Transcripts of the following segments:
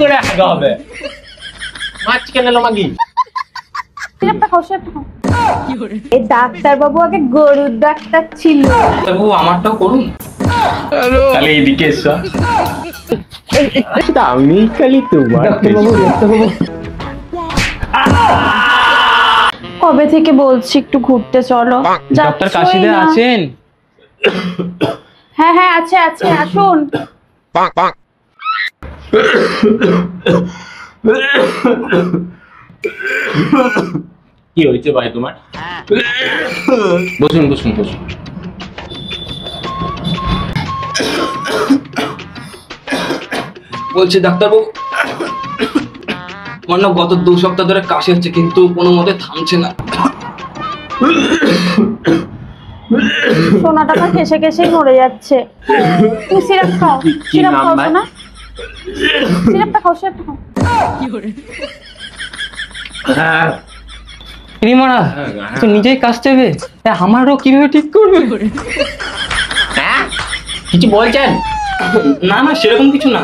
করে আগা হবে? মাছ কেন এলো মাগি? সিরাপটা খাও, সিরাপটা খাও। এই ডাক্তার বাবু আগে গরুর ডাক্তার ছিল। বাবু আমারটাও করুন। তাহলে এইদিকে এসো। আমি খালি তোমার কবে থেকে বলছি একটু ঘুরতে চলো। ডক্টর কাশিদে আছেন? হ্যাঁ হ্যাঁ আছে আছে, আসুন। কি হয়েছে ভাই তোমার? বসুন বসুন বসুন। বলছি ডাক্তারবাবু, আমার না গত 2 সপ্তাহ ধরে কাশি হচ্ছে, কিন্তু কোনো মতে থামছে না। সোনাটা তো কেসে কেসেই মরে যাচ্ছে। তুমি সিরাপ খাও, সিরাপ খাও না, সিরাপটা খাও, সিরাপটা খাও। রিমানা তো নিজেই কাশতে হবে, আমারও কিভাবে ঠিক করবে? হ্যাঁ কিছু বলছেন? না না সেরকম কিছু না,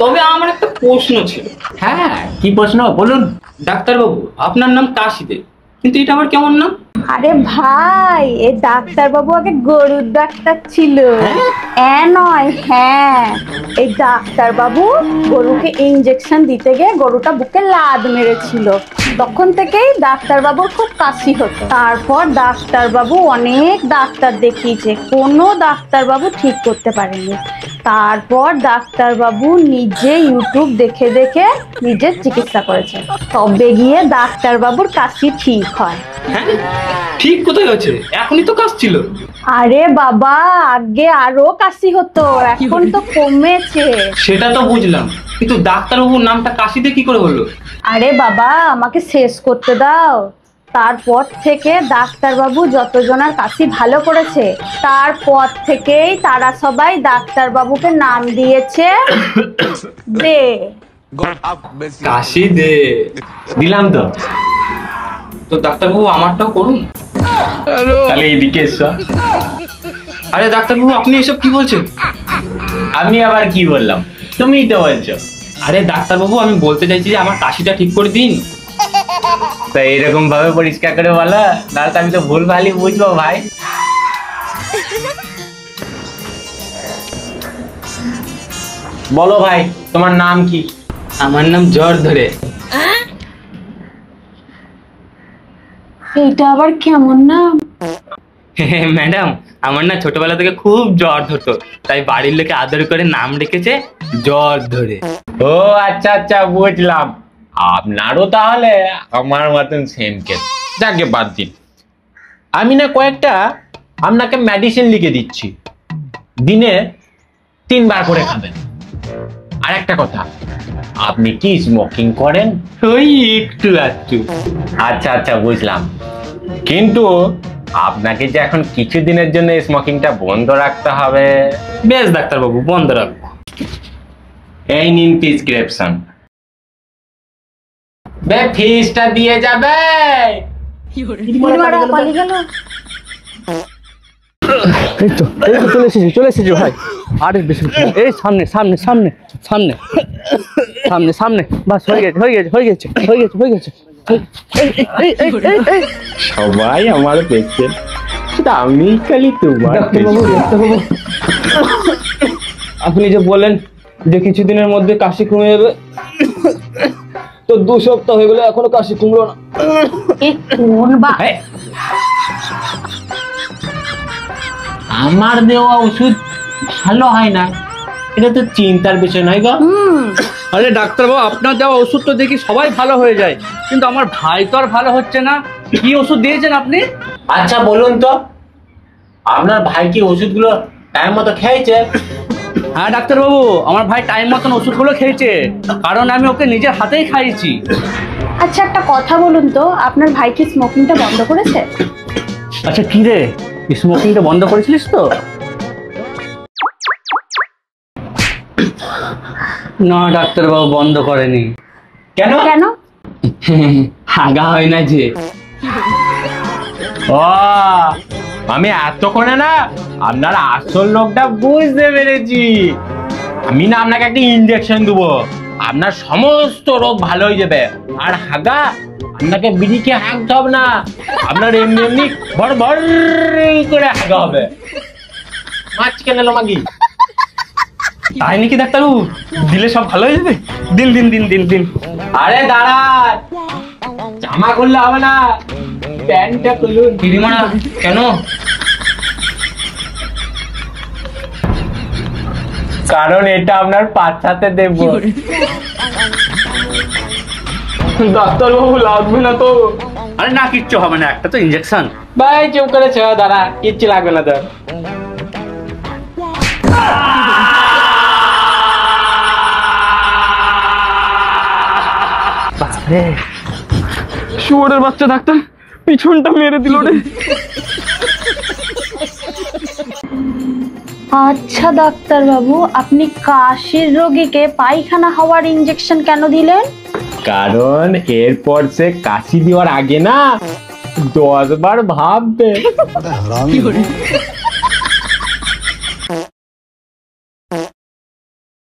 তবে আমার একটা প্রশ্ন ছিল। হ্যাঁ কি প্রশ্ন বলুন। ডাক্তারবাবু আপনার নাম কাশিদে, কিন্তু এটা আবার কেমন নাম? আরে ভাই, এই ডাক্তার বাবু আগে গরুর ডাক্তার ছিল। নয়, হ্যাঁ, এই ডাক্তার বাবু গরুকে ইনজেকশন দিতে গিয়ে গরুটা বুকে লাদ মেরেছিল। তখন থেকেই ডাক্তার বাবুর খুব কাশি হতো। তারপর ডাক্তার বাবু অনেক ডাক্তার দেখিয়েছে, কোনো ডাক্তার বাবু ঠিক করতে পারেনি। তারপর ডাক্তার বাবু নিজে ইউটিউব দেখে দেখে নিজের চিকিৎসা করেছে, তবে গিয়ে ডাক্তার বাবুর কাশি ঠিক হয়। হ্যাঁ ঠিক কোথায় হয়েছে? এখনই তো কাশছিল। আরে বাবা, আগে আরো কাশি হতো, এখন তো কমেছে। সেটা তো বুঝলাম, কিন্তু ডাক্তারবাবুর নামটা কাশিদে কি করে হলো? আরে বাবা, আমাকে শেষ করতে দাও। তারপর থেকে ডাক্তারবাবু যতজনের কাশি ভালো করেছে, তারপর থেকেই তারা সবাই ডাক্তারবাবুকে নাম দিয়েছে দে। কাশিদে দিলাম তো। তো ডাক্তারবাবু আমারটাও করুন। তাহলে এইদিকে এসো। আরে ডাক্তারবাবু আপনি এসব কি বলছেন? আমি আবার কি বললাম? তুমিই তো বলছো। আরে ডাক্তারবাবু আমি বলতে চাইছি যে আমার কাশিটা ঠিক করে দিন। তা এরকম ভাবে পরিষ্কার করে বলো, তাহলে আমি তো ভুল ভালই বুঝবো ভাই। বলো ভাই, তোমার নাম কি? আমার নাম জ্বর ধরে। এটা আবার কেমন নাম? ম্যাডাম আমার না ছোটবেলা থেকে খুব জ্বর ধরতো, তাই বাড়ির লোকে আদর করে নাম রেখেছে জ্বর ধরে। ও আচ্ছা আচ্ছা বুঝলাম। আপনারও তাহলে আমার মতন সেম কেস। যাকে বাদ দিন, আমি না কয়েকটা আপনাকে মেডিসিন লিখে দিচ্ছি, দিনে 3 বার করে খাবেন। আর একটা কথা, আপনি কি স্মোকিং করেন? ওই একটু একটু। আচ্ছা আচ্ছা বুঝলাম, কিন্তু আপনাকে যে এখন কিছুদিনের জন্য স্মোকিংটা বন্ধ রাখতে হবে। বেশ ডাক্তারবাবু বন্ধ রাখবো। এই নিন প্রেসক্রিপশন। বে ফিসটা দিয়ে যাবে। পালিয়ে গেল। এই তো চলে এসেছি ভাই। আরে বেশি এই সামনে সামনে সামনে সামনে সামনে সামনে, বাস হয়ে গেছে। সবাই আমার দেখছেন, আমি খালি তোমার। ডাক্তারবাবু আপনি যে বলেন যে কিছুদিনের মধ্যে কাশি কমে যাবে, তো 2 সপ্তাহ হয়ে গেলে এখনো কাশি কমলো না। আমার দেওয়া ওষুধ ভালো হয় না, এটা তো চিন্তার বিষয় নয় গো। আরে ডাক্তারবাবু আপনার দেওয়া ওষুধ তো দেখি সবাই ভালো হয়ে যায়, কিন্তু আমার ভাই তো আর ভালো হচ্ছে না। কি ওষুধ দিয়েছেন আপনি? আচ্ছা বলুন তো, আপনার ভাই কি ওষুধগুলো টাইম মতো খেয়েছে? হ্যাঁ ডাক্তারবাবু, আমার ভাই টাইম মতন ওষুধগুলো খেয়েছে, কারণ আমি ওকে নিজের হাতেই খাইয়েছি। আচ্ছা একটা কথা বলুন তো, আপনার ভাই কি স্মোকিংটা বন্ধ করেছে? আচ্ছা কি রে, স্মোকিংটা বন্ধ করেছিলিস তো? না ডাক্তারবাবু বন্ধ করেনি। কেন? কেন? হাগা হয় না যে। ও আমি এতক্ষণে না আপনার আসল লোকটা বুঝতে পেরেছি। আমি না আপনাকে একটা ইনজেকশন দেবো, আপনার সমস্ত রোগ ভালো হয়ে যাবে। আর হাগা আপনাকে বিড়ি খেয়ে হাগতে হবে না, আপনার এমনি এমনি ভর ভর করে হাগা হবে। মাছ কেন এলো মাগি? তাই নাকি ডাক্তারবাবু? দিলে সব ভালো হয়ে যাবে? দিন দিন দিন দিন দিন। আরে দাঁড়ান, জামা করলে হবে না, প্যান্টটা খুলুন। দিদিমানা কেন? কারণ এটা আপনার পাছাতে দেব। ডাক্তারবাবু লাগবে না তো? আরে না, কিচ্ছু হবে না, একটা তো ইঞ্জেকশন। ভাই চুপ করেছে, দাঁড়া, কিচ্ছু লাগবে না তোর। শুয়োরের বাচ্চা ডাক্তার, পিছনটা মেরে দিল রে। আচ্ছা ডাক্তার বাবু, আপনি কাশির রোগীকে পায়খানা হওয়ার ইঞ্জেকশন কেন দিলেন? কারণ এরপর সে কাশি দেওয়ার আগে না 10 বার ভাববে।